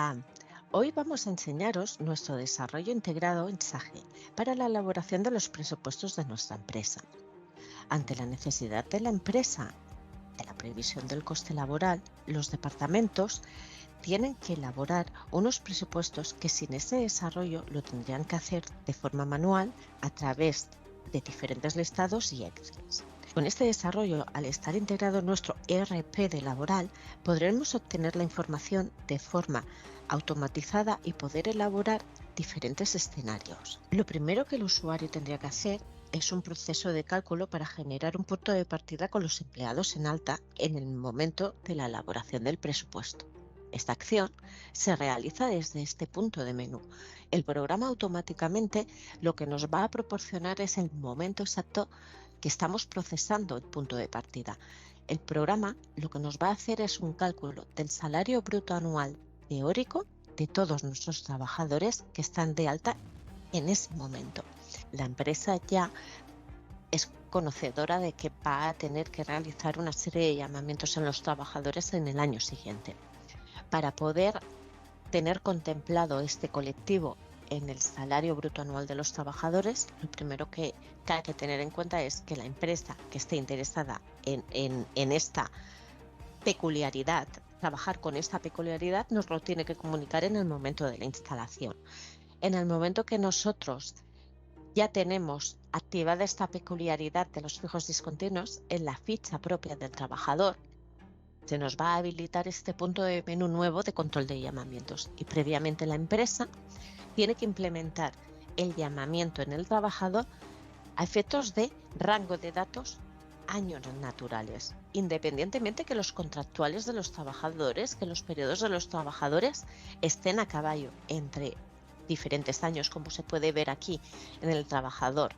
Hola, hoy vamos a enseñaros nuestro desarrollo integrado en SAGE para la elaboración de los presupuestos de nuestra empresa. Ante la necesidad de la empresa de la previsión del coste laboral, los departamentos tienen que elaborar unos presupuestos que sin ese desarrollo lo tendrían que hacer de forma manual a través de diferentes listados y Excel. Con este desarrollo, al estar integrado en nuestro ERP de laboral, podremos obtener la información de forma automatizada y poder elaborar diferentes escenarios. Lo primero que el usuario tendría que hacer es un proceso de cálculo para generar un punto de partida con los empleados en alta en el momento de la elaboración del presupuesto. Esta acción se realiza desde este punto de menú. El programa automáticamente lo que nos va a proporcionar es el momento exacto que estamos procesando el punto de partida. El programa lo que nos va a hacer es un cálculo del salario bruto anual teórico de todos nuestros trabajadores que están de alta en ese momento. La empresa ya es conocedora de que va a tener que realizar una serie de llamamientos en los trabajadores en el año siguiente. Para poder tener contemplado este colectivo en el salario bruto anual de los trabajadores, lo primero que hay que tener en cuenta es que la empresa que esté interesada en esta peculiaridad, trabajar con esta peculiaridad, nos lo tiene que comunicar en el momento de la instalación. En el momento que nosotros ya tenemos activada esta peculiaridad de los fijos discontinuos en la ficha propia del trabajador, se nos va a habilitar este punto de menú nuevo de control de llamamientos y previamente la empresa tiene que implementar el llamamiento en el trabajador a efectos de rango de datos años naturales, independientemente que los contractuales de los trabajadores, que los periodos de los trabajadores estén a caballo entre diferentes años, como se puede ver aquí en el trabajador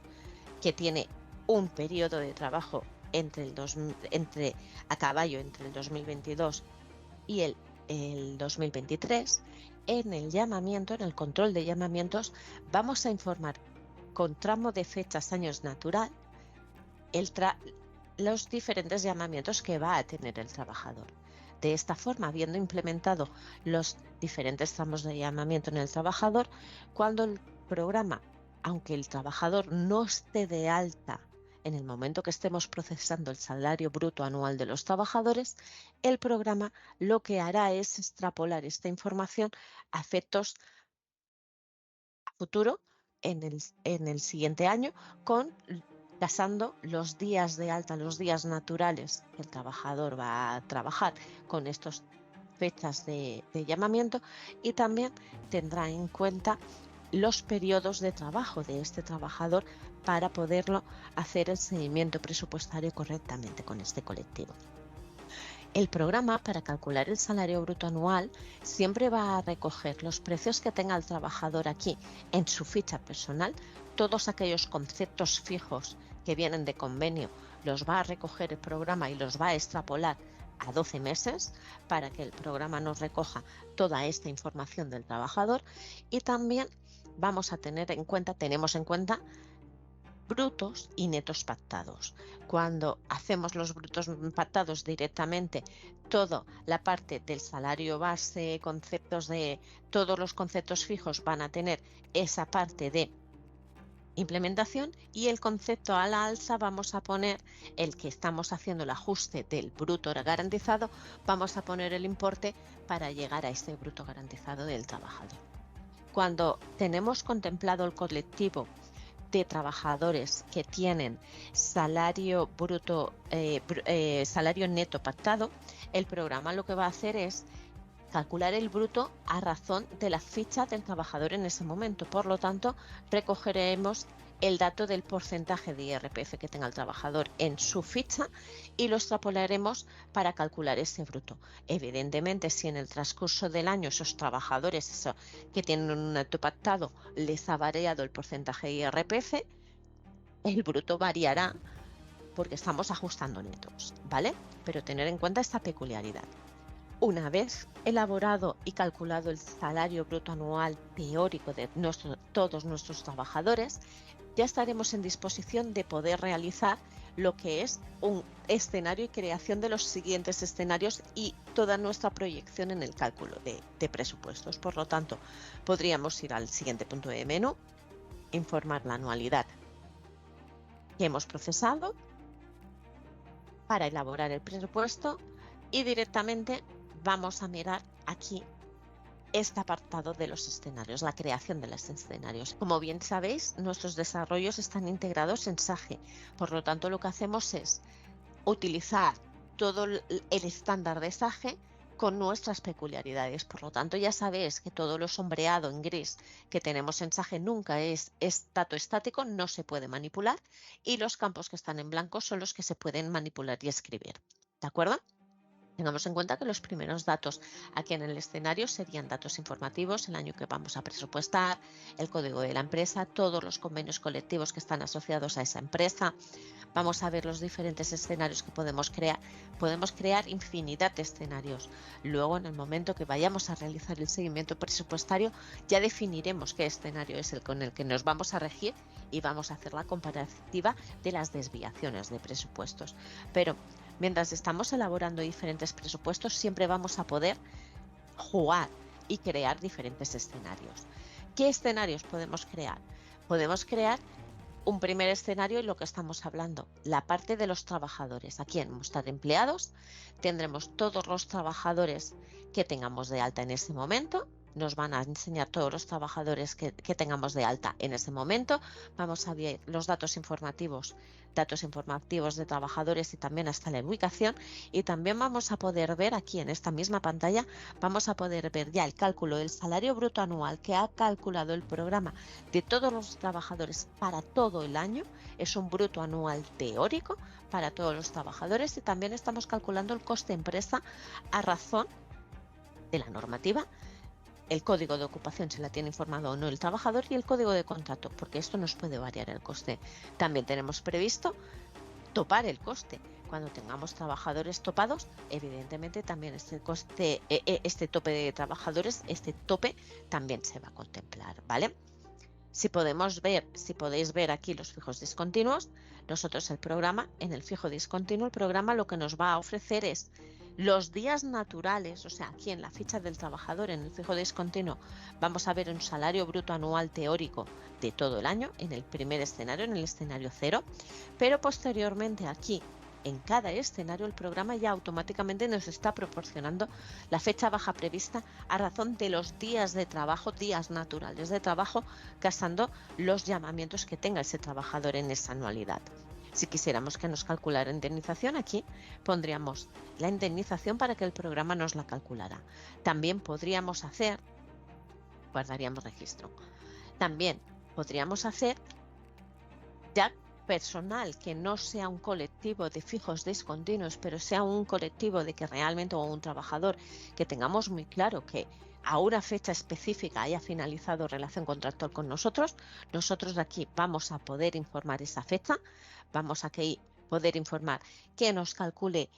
que tiene un periodo de trabajo a caballo entre el 2022 y el 2023. En el llamamiento, en el control de llamamientos, vamos a informar con tramo de fechas años natural los diferentes llamamientos que va a tener el trabajador. De esta forma, habiendo implementado los diferentes tramos de llamamiento en el trabajador, cuando el programa, aunque el trabajador no esté de alta en el momento que estemos procesando el salario bruto anual de los trabajadores, el programa lo que hará es extrapolar esta información a efectos a futuro en el siguiente año, tasando los días de alta, los días naturales que el trabajador va a trabajar con estas fechas de llamamiento, y también tendrá en cuenta los periodos de trabajo de este trabajador para poderlo hacer el seguimiento presupuestario correctamente con este colectivo. El programa, para calcular el salario bruto anual, siempre va a recoger los precios que tenga el trabajador aquí en su ficha personal. Todos aquellos conceptos fijos que vienen de convenio los va a recoger el programa y los va a extrapolar a 12 meses para que el programa nos recoja toda esta información del trabajador. Y también tenemos en cuenta brutos y netos pactados. Cuando hacemos los brutos pactados directamente, toda la parte del salario base, todos los conceptos fijos van a tener esa parte de implementación, y el concepto a la alza vamos a poner el que estamos haciendo el ajuste del bruto garantizado, vamos a poner el importe para llegar a este bruto garantizado del trabajador. Cuando tenemos contemplado el colectivo de trabajadores que tienen salario bruto, salario neto pactado, el programa lo que va a hacer es calcular el bruto a razón de la ficha del trabajador en ese momento. Por lo tanto, recogeremos el dato del porcentaje de IRPF que tenga el trabajador en su ficha y lo extrapolaremos para calcular ese bruto. Evidentemente, si en el transcurso del año esos trabajadores que tienen un neto pactado les ha variado el porcentaje de IRPF, el bruto variará porque estamos ajustando netos, ¿vale? Pero tener en cuenta esta peculiaridad. Una vez elaborado y calculado el salario bruto anual teórico de todos nuestros trabajadores, ya estaremos en disposición de poder realizar lo que es un escenario y creación de los siguientes escenarios y toda nuestra proyección en el cálculo de presupuestos. Por lo tanto, podríamos ir al siguiente punto de menú, informar la anualidad que hemos procesado para elaborar el presupuesto y directamente vamos a mirar aquí este apartado de los escenarios, la creación de los escenarios. Como bien sabéis, nuestros desarrollos están integrados en SAGE, por lo tanto lo que hacemos es utilizar todo el estándar de SAGE con nuestras peculiaridades. Por lo tanto, ya sabéis que todo lo sombreado en gris que tenemos en SAGE nunca es dato estático, no se puede manipular, y los campos que están en blanco son los que se pueden manipular y escribir. ¿De acuerdo? Tengamos en cuenta que los primeros datos aquí en el escenario serían datos informativos, el año que vamos a presupuestar, el código de la empresa, todos los convenios colectivos que están asociados a esa empresa. Vamos a ver los diferentes escenarios que podemos crear. Podemos crear infinidad de escenarios. Luego, en el momento que vayamos a realizar el seguimiento presupuestario, ya definiremos qué escenario es el con el que nos vamos a regir y vamos a hacer la comparativa de las desviaciones de presupuestos. Pero mientras estamos elaborando diferentes presupuestos, siempre vamos a poder jugar y crear diferentes escenarios. ¿Qué escenarios podemos crear? Podemos crear un primer escenario y lo que estamos hablando, la parte de los trabajadores. Aquí en mostrar empleados tendremos todos los trabajadores que tengamos de alta en ese momento. Nos van a enseñar todos los trabajadores que tengamos de alta en ese momento. Vamos a ver los datos informativos de trabajadores y también hasta la ubicación. Y también vamos a poder ver aquí en esta misma pantalla, vamos a poder ver ya el cálculo del salario bruto anual que ha calculado el programa de todos los trabajadores para todo el año. Es un bruto anual teórico para todos los trabajadores y también estamos calculando el coste empresa a razón de la normativa, el código de ocupación, si la tiene informado o no el trabajador, y el código de contrato, porque esto nos puede variar el coste. También tenemos previsto topar el coste. Cuando tengamos trabajadores topados, evidentemente también este tope de trabajadores, este tope también se va a contemplar, ¿vale? Si podéis ver aquí los fijos discontinuos, nosotros en el fijo discontinuo, el programa lo que nos va a ofrecer es los días naturales, o sea, aquí en la ficha del trabajador, en el fijo discontinuo, vamos a ver un salario bruto anual teórico de todo el año, en el primer escenario, en el escenario 0, pero posteriormente aquí, en cada escenario, el programa ya automáticamente nos está proporcionando la fecha baja prevista a razón de los días de trabajo, días naturales de trabajo, casando los llamamientos que tenga ese trabajador en esa anualidad. Si quisiéramos que nos calculara indemnización, aquí pondríamos la indemnización para que el programa nos la calculara. También podríamos hacer, guardaríamos registro, también podríamos hacer ya personal que no sea un colectivo de fijos discontinuos, pero sea un colectivo de que realmente, o un trabajador que tengamos muy claro que a una fecha específica haya finalizado relación contractual con nosotros de aquí vamos a poder informar esa fecha, vamos a poder informar que nos calcule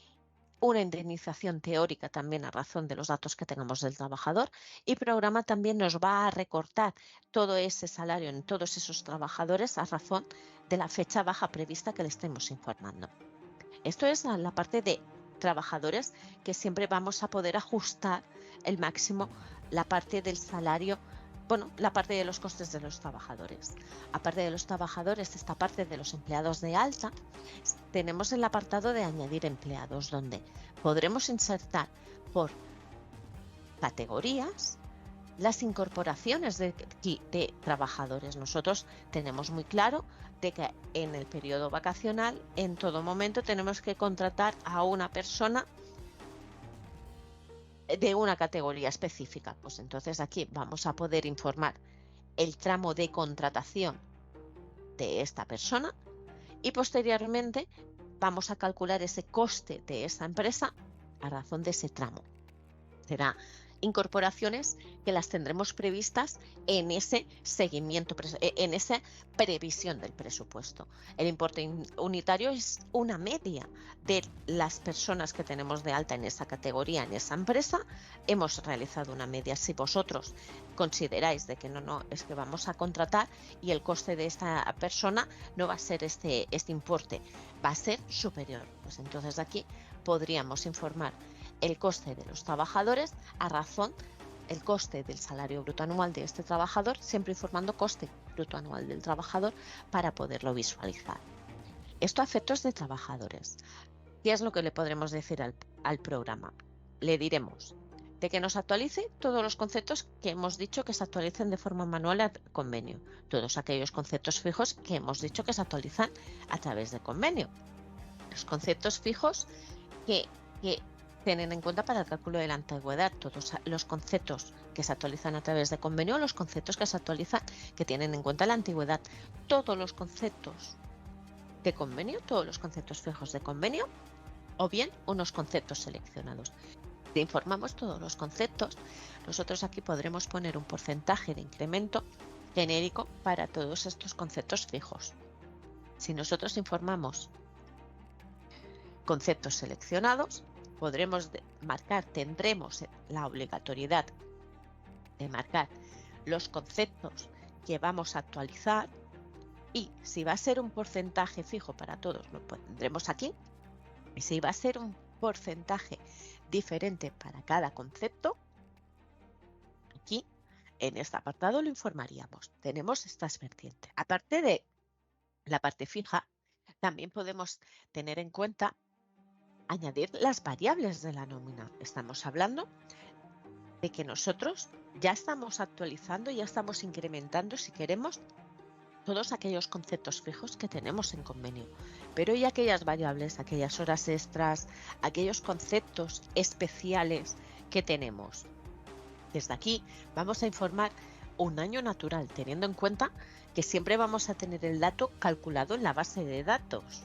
una indemnización teórica también a razón de los datos que tengamos del trabajador, y programa también nos va a recortar todo ese salario en todos esos trabajadores a razón de la fecha baja prevista que le estemos informando. Esto es la parte de trabajadores, que siempre vamos a poder ajustar el máximo la parte del salario, la parte de los costes de los trabajadores. Aparte de los trabajadores, esta parte de los empleados de alta, tenemos el apartado de añadir empleados, donde podremos insertar por categorías las incorporaciones de trabajadores. Nosotros tenemos muy claro de que en el periodo vacacional, en todo momento, tenemos que contratar a una persona de una categoría específica. Pues entonces aquí vamos a poder informar el tramo de contratación de esta persona y posteriormente vamos a calcular ese coste de esa empresa a razón de ese tramo. Será incorporaciones que las tendremos previstas en ese seguimiento, en esa previsión del presupuesto. El importe unitario es una media de las personas que tenemos de alta en esa categoría, en esa empresa. Hemos realizado una media. Si vosotros consideráis de que no, es que vamos a contratar y el coste de esta persona no va a ser este importe, va a ser superior, pues entonces aquí podríamos informar el coste de los trabajadores a razón el coste del salario bruto anual de este trabajador, siempre informando coste bruto anual del trabajador para poderlo visualizar. Esto a efectos de trabajadores. ¿Qué es lo que le podremos decir al programa? Le diremos de que nos actualice todos los conceptos que hemos dicho que se actualicen de forma manual al convenio, todos aquellos conceptos fijos que hemos dicho que se actualizan a través de convenio. Los conceptos fijos que tienen en cuenta para el cálculo de la antigüedad, todos los conceptos que se actualizan a través de convenio, los conceptos que se actualizan que tienen en cuenta la antigüedad, todos los conceptos de convenio, todos los conceptos fijos de convenio, o bien unos conceptos seleccionados. Si informamos todos los conceptos, nosotros aquí podremos poner un porcentaje de incremento genérico para todos estos conceptos fijos. Si nosotros informamos conceptos seleccionados, tendremos la obligatoriedad de marcar los conceptos que vamos a actualizar, y si va a ser un porcentaje fijo para todos, lo pondremos aquí, y si va a ser un porcentaje diferente para cada concepto, aquí en este apartado lo informaríamos. Tenemos estas vertientes. Aparte de la parte fija, también podemos tener en cuenta añadir las variables de la nómina. Estamos hablando de que nosotros ya estamos actualizando, ya estamos incrementando, si queremos, todos aquellos conceptos fijos que tenemos en convenio, pero y aquellas variables, aquellas horas extras, aquellos conceptos especiales que tenemos. Desde aquí vamos a informar un año natural, teniendo en cuenta que siempre vamos a tener el dato calculado en la base de datos.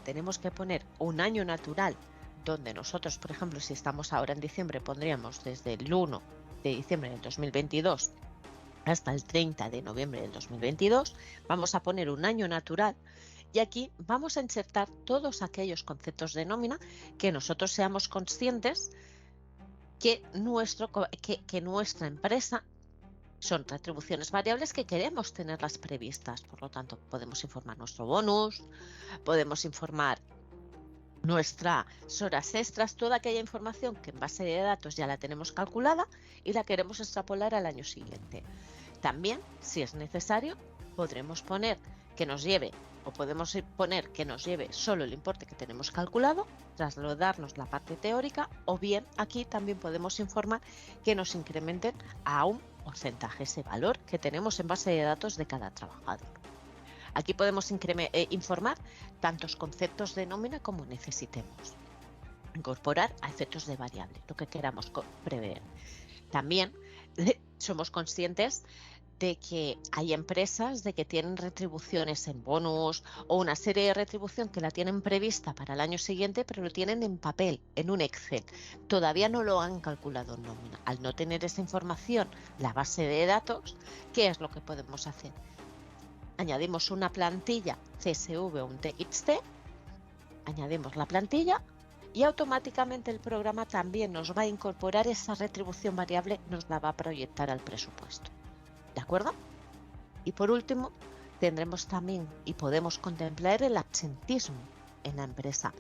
Tenemos que poner un año natural, donde nosotros, por ejemplo, si estamos ahora en diciembre, pondríamos desde el 1 de diciembre del 2022 hasta el 30 de noviembre del 2022, vamos a poner un año natural y aquí vamos a insertar todos aquellos conceptos de nómina que nosotros seamos conscientes que nuestra empresa son retribuciones variables que queremos tenerlas previstas. Por lo tanto, podemos informar nuestro bonus, podemos informar nuestras horas extras, toda aquella información que en base de datos ya la tenemos calculada y la queremos extrapolar al año siguiente. También, si es necesario, podremos poner que nos lleve, o podemos poner que nos lleve solo el importe que tenemos calculado, trasladarnos la parte teórica, o bien aquí también podemos informar que nos incrementen a un porcentaje ese valor que tenemos en base de datos de cada trabajador. Aquí podemos informar tantos conceptos de nómina como necesitemos. Incorporar a efectos de variable, lo que queramos prever. También somos conscientes de que hay empresas de que tienen retribuciones en bonus o una serie de retribución que la tienen prevista para el año siguiente, pero lo tienen en papel, en un Excel. Todavía no lo han calculado en nómina. Al no tener esa información, la base de datos, ¿qué es lo que podemos hacer? Añadimos una plantilla CSV o un TXT, añadimos la plantilla y automáticamente el programa también nos va a incorporar esa retribución variable, nos la va a proyectar al presupuesto. ¿De acuerdo? Y por último, tendremos también y podemos contemplar el absentismo en la empresa.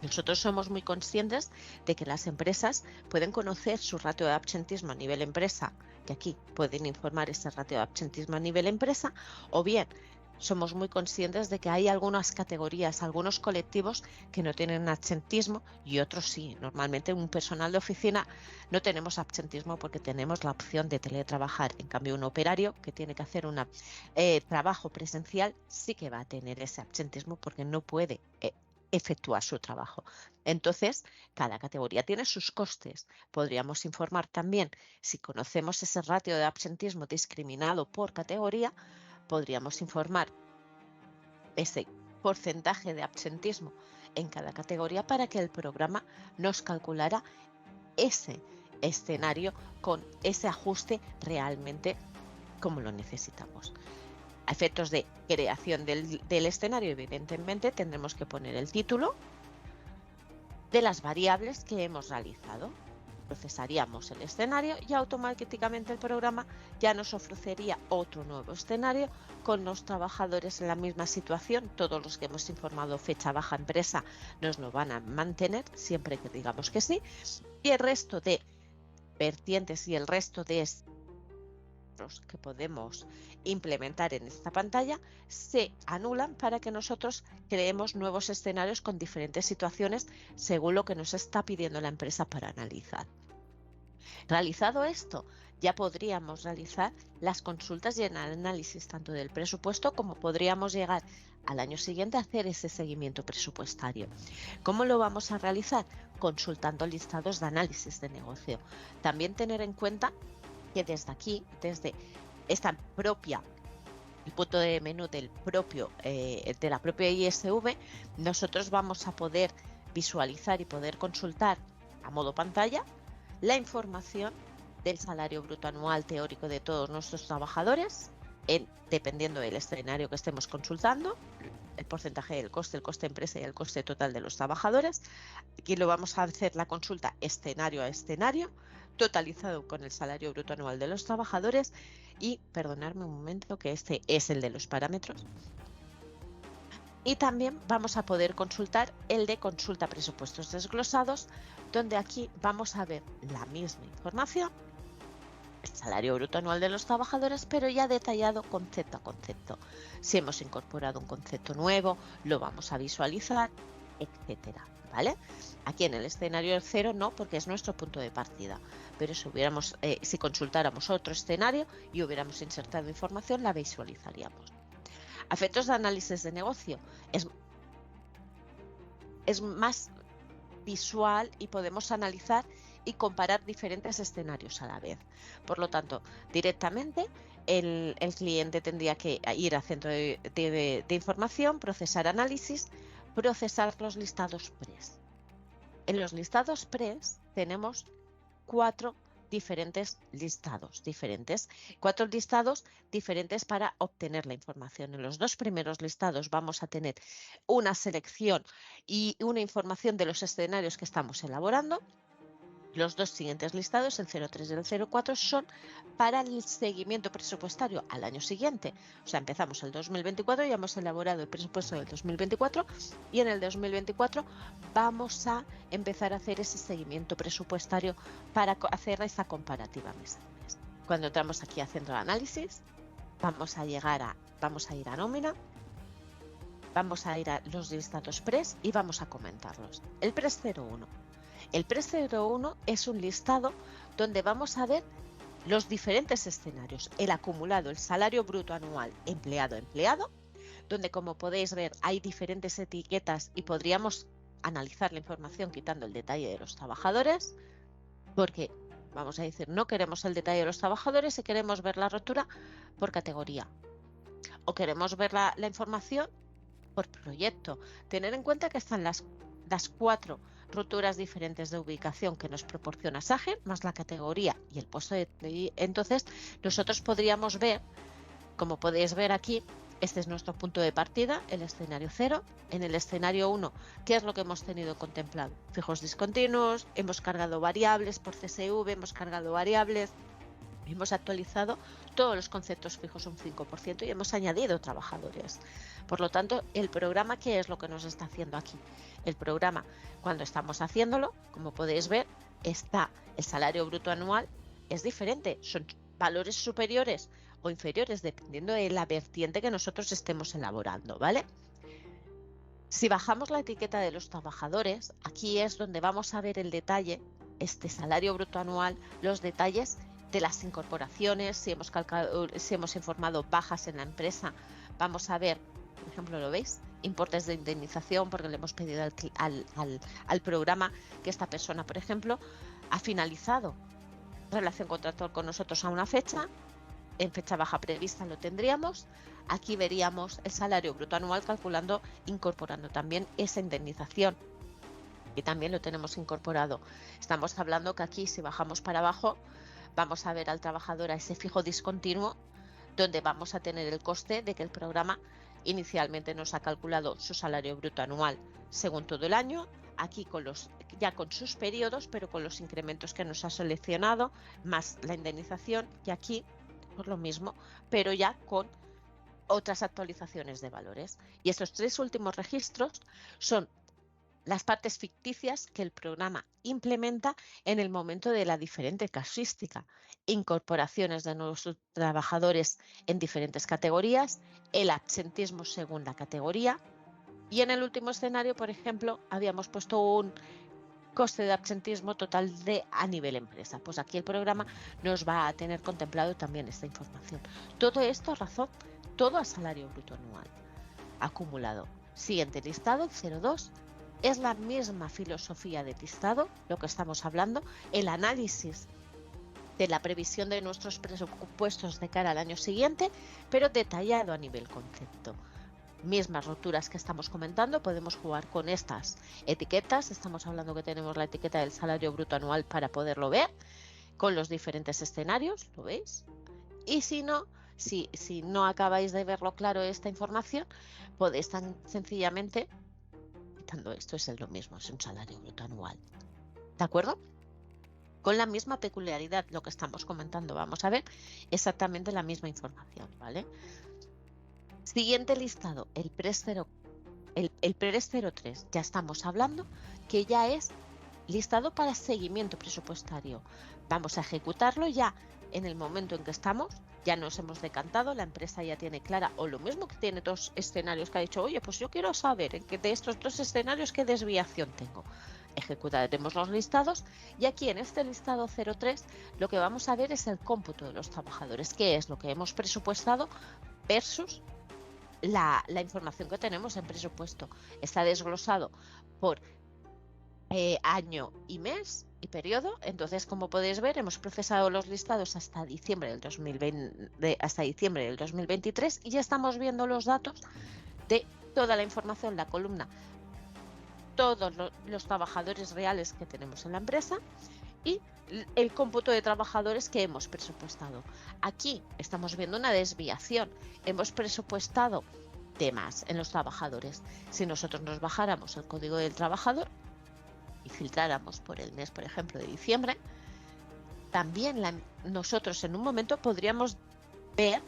Nosotros somos muy conscientes de que las empresas pueden conocer su ratio de absentismo a nivel empresa, que aquí pueden informar ese ratio de absentismo a nivel empresa, o bien somos muy conscientes de que hay algunas categorías, algunos colectivos que no tienen absentismo y otros sí. Normalmente un personal de oficina no tenemos absentismo porque tenemos la opción de teletrabajar. En cambio, un operario que tiene que hacer un trabajo presencial sí que va a tener ese absentismo porque no puede efectuar su trabajo. Entonces, cada categoría tiene sus costes. Podríamos informar también, si conocemos ese ratio de absentismo discriminado por categoría, podríamos informar ese porcentaje de absentismo en cada categoría para que el programa nos calculara ese escenario con ese ajuste realmente como lo necesitamos. A efectos de creación del escenario, evidentemente, tendremos que poner el título de las variables que hemos realizado. Procesaríamos el escenario y automáticamente el programa ya nos ofrecería otro nuevo escenario con los trabajadores en la misma situación. Todos los que hemos informado fecha baja empresa nos lo van a mantener siempre que digamos que sí, y el resto de vertientes y el resto de que podemos implementar en esta pantalla se anulan para que nosotros creemos nuevos escenarios con diferentes situaciones según lo que nos está pidiendo la empresa para analizar. Realizado esto, ya podríamos realizar las consultas y el análisis tanto del presupuesto como podríamos llegar al año siguiente a hacer ese seguimiento presupuestario. ¿Cómo lo vamos a realizar? Consultando listados de análisis de negocio. También tener en cuenta que desde aquí, desde esta propia, el punto de menú de la propia ISV, nosotros vamos a poder visualizar y poder consultar a modo pantalla la información del salario bruto anual teórico de todos nuestros trabajadores, dependiendo del escenario que estemos consultando, el porcentaje del coste, el coste empresa y el coste total de los trabajadores. Aquí lo vamos a hacer la consulta escenario a escenario, totalizado con el salario bruto anual de los trabajadores y, perdonadme un momento, que este es el de los parámetros. Y también vamos a poder consultar el de consulta presupuestos desglosados, donde aquí vamos a ver la misma información, el salario bruto anual de los trabajadores, pero ya detallado concepto a concepto. Si hemos incorporado un concepto nuevo, lo vamos a visualizar, etcétera, ¿vale? Aquí en el escenario 0 no, porque es nuestro punto de partida, pero si consultáramos otro escenario y hubiéramos insertado información, la visualizaríamos. A efectos de análisis de negocio, es más visual y podemos analizar y comparar diferentes escenarios a la vez. Por lo tanto, directamente el cliente tendría que ir al centro de información, procesar análisis, procesar los listados PRES. En los listados PRES tenemos cuatro listados diferentes para obtener la información. En los dos primeros listados vamos a tener una selección y una información de los escenarios que estamos elaborando. Los dos siguientes listados, el 03 y el 04, son para el seguimiento presupuestario al año siguiente. O sea, empezamos el 2024 y hemos elaborado el presupuesto del 2024 y en el 2024 vamos a empezar a hacer ese seguimiento presupuestario para hacer esa comparativa mes a mes. Cuando entramos aquí a centro de análisis, vamos a ir a nómina, vamos a ir a los listados PRES y vamos a comentarlos. El PRES 01. El PRES 01 es un listado donde vamos a ver los diferentes escenarios, el acumulado, el salario bruto anual empleado, donde como podéis ver hay diferentes etiquetas y podríamos analizar la información quitando el detalle de los trabajadores, porque vamos a decir, no queremos el detalle de los trabajadores y queremos ver la rotura por categoría o queremos ver la información por proyecto. Tener en cuenta que están las cuatro roturas diferentes de ubicación que nos proporciona SAGE, más la categoría y el puesto entonces nosotros podríamos ver, como podéis ver aquí, este es nuestro punto de partida, el escenario 0. En el escenario 1, ¿qué es lo que hemos tenido contemplado? Fijos discontinuos, hemos cargado variables por CSV, hemos cargado variables, hemos actualizado todos los conceptos fijos un 5% y hemos añadido trabajadores. Por lo tanto, el programa, ¿qué es lo que nos está haciendo aquí? El programa, cuando estamos haciéndolo, como podéis ver, está el salario bruto anual, es diferente, son valores superiores o inferiores, dependiendo de la vertiente que nosotros estemos elaborando, ¿vale? Si bajamos la etiqueta de los trabajadores, aquí es donde vamos a ver el detalle, este salario bruto anual, los detalles de las incorporaciones, si hemos informado bajas en la empresa, vamos a ver, por ejemplo, ¿lo veis? Importes de indemnización, porque le hemos pedido al programa que esta persona, por ejemplo, ha finalizado relación contractual con nosotros a una fecha, en fecha baja prevista lo tendríamos, aquí veríamos el salario bruto anual calculando, incorporando también esa indemnización. y también lo tenemos incorporado. Estamos hablando que aquí, si bajamos para abajo, vamos a ver al trabajador a ese fijo discontinuo, donde vamos a tener el coste de que el programa inicialmente nos ha calculado su salario bruto anual según todo el año, aquí ya con sus periodos, pero con los incrementos que nos ha seleccionado, más la indemnización, y aquí pues lo mismo, pero ya con otras actualizaciones de valores. Y estos 3 últimos registros son las partes ficticias que el programa implementa en el momento de la diferente casuística, incorporaciones de nuevos trabajadores en diferentes categorías, el absentismo según la categoría, y en el último escenario, por ejemplo, habíamos puesto un coste de absentismo total a nivel empresa. Pues aquí el programa nos va a tener contemplado también esta información. Todo esto a razón, todo a salario bruto anual acumulado. Siguiente listado, 02. Es la misma filosofía de listado, lo que estamos hablando, el análisis de la previsión de nuestros presupuestos de cara al año siguiente, pero detallado a nivel concepto. Mismas roturas que estamos comentando, podemos jugar con estas etiquetas. Estamos hablando que tenemos la etiqueta del salario bruto anual para poderlo ver, con los diferentes escenarios, ¿lo veis? Y si no, si no acabáis de verlo claro esta información, podéis tan sencillamente, quitando esto, es lo mismo, es un salario bruto anual. ¿De acuerdo? Con la misma peculiaridad, lo que estamos comentando, vamos a ver exactamente la misma información, ¿vale? Siguiente listado, el PRES 03, ya estamos hablando que ya es listado para seguimiento presupuestario. Vamos a ejecutarlo ya en el momento en que estamos, ya nos hemos decantado, la empresa ya tiene clara, o lo mismo que tiene 2 escenarios que ha dicho, oye, pues yo quiero saber en que de estos 2 escenarios qué desviación tengo. Ejecutaremos los listados y aquí en este listado 03 lo que vamos a ver es el cómputo de los trabajadores, que es lo que hemos presupuestado versus la información que tenemos en presupuesto. Está desglosado por año y mes y periodo. Entonces, como podéis ver, hemos procesado los listados hasta diciembre del 2023 y ya estamos viendo los datos de toda la información, la columna, todos los trabajadores reales que tenemos en la empresa y el cómputo de trabajadores que hemos presupuestado. Aquí estamos viendo una desviación. Hemos presupuestado de más en los trabajadores. Si nosotros nos bajáramos el código del trabajador y filtráramos por el mes, por ejemplo, de diciembre, también nosotros en un momento podríamos ver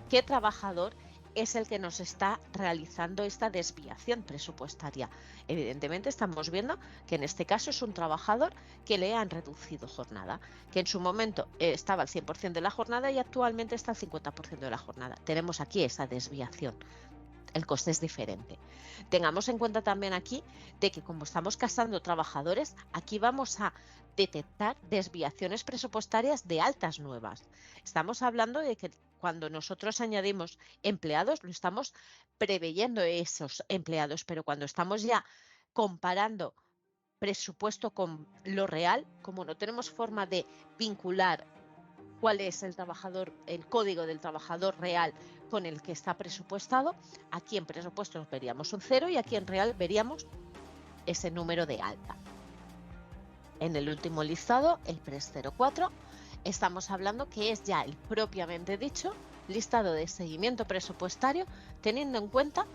qué trabajador es el que nos está realizando esta desviación presupuestaria. Evidentemente estamos viendo que en este caso es un trabajador que le han reducido jornada, que en su momento estaba al 100% de la jornada y actualmente está al 50% de la jornada. Tenemos aquí esa desviación. El coste es diferente. Tengamos en cuenta también aquí de que como estamos casando trabajadores, aquí vamos a detectar desviaciones presupuestarias de altas nuevas. Estamos hablando de que cuando nosotros añadimos empleados, lo estamos preveyendo esos empleados, pero cuando estamos ya comparando presupuesto con lo real, como no tenemos forma de vincular cuál es el trabajador, el código del trabajador real con el que está presupuestado, aquí en presupuestos veríamos un 0 y aquí en real veríamos ese número de alta. En el último listado, el PRES 04, estamos hablando que es ya el propiamente dicho listado de seguimiento presupuestario, teniendo en cuenta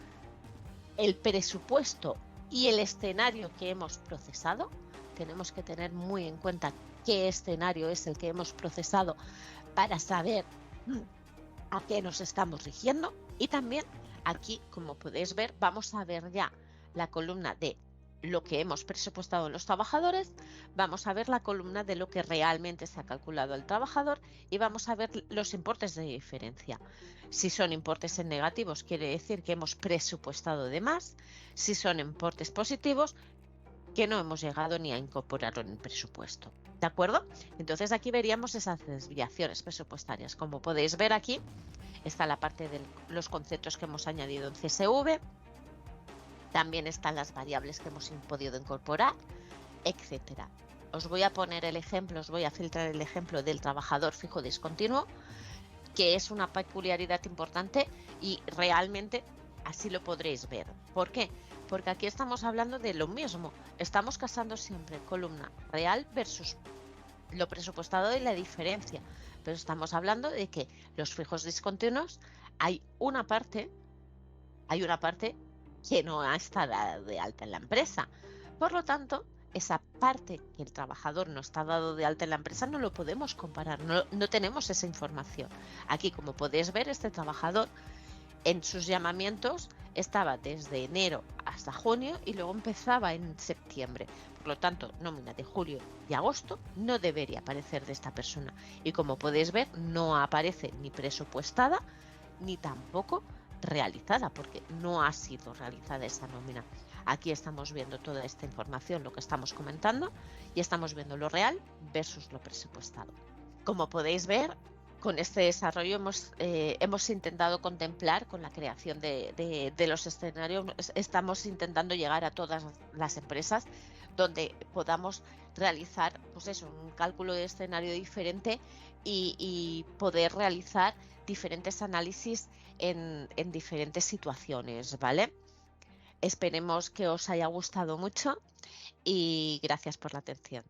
el presupuesto y el escenario que hemos procesado. Tenemos que tener muy en cuenta qué escenario es el que hemos procesado para saber a qué nos estamos rigiendo. Y también aquí, como podéis ver, vamos a ver ya la columna de lo que hemos presupuestado en los trabajadores, vamos a ver la columna de lo que realmente se ha calculado el trabajador y vamos a ver los importes de diferencia. Si son importes en negativos, quiere decir que hemos presupuestado de más. Si son importes positivos, que no hemos llegado ni a incorporarlo en el presupuesto. ¿De acuerdo? Entonces aquí veríamos esas desviaciones presupuestarias. Como podéis ver aquí, está la parte de los conceptos que hemos añadido en CSV. También están las variables que hemos podido incorporar, etcétera. Os voy a poner el ejemplo, os voy a filtrar el ejemplo del trabajador fijo discontinuo, que es una peculiaridad importante y realmente así lo podréis ver. ¿Por qué? porque aquí estamos hablando de lo mismo. Estamos casando siempre columna real versus lo presupuestado y la diferencia. Pero estamos hablando de que los fijos discontinuos hay una parte que no está dada de alta en la empresa. Por lo tanto, esa parte que el trabajador no está dado de alta en la empresa no lo podemos comparar, no tenemos esa información. Aquí, como podéis ver, este trabajador en sus llamamientos estaba desde enero hasta junio y luego empezaba en septiembre. Por lo tanto, nómina de julio y agosto no debería aparecer de esta persona. Y como podéis ver, no aparece ni presupuestada ni tampoco realizada, porque no ha sido realizada esa nómina. Aquí estamos viendo toda esta información, lo que estamos comentando, y estamos viendo lo real versus lo presupuestado. Como podéis ver, con este desarrollo hemos intentado contemplar con la creación de los escenarios, estamos intentando llegar a todas las empresas donde podamos realizar un cálculo de escenario diferente y poder realizar diferentes análisis en diferentes situaciones, ¿vale? Esperemos que os haya gustado mucho y gracias por la atención.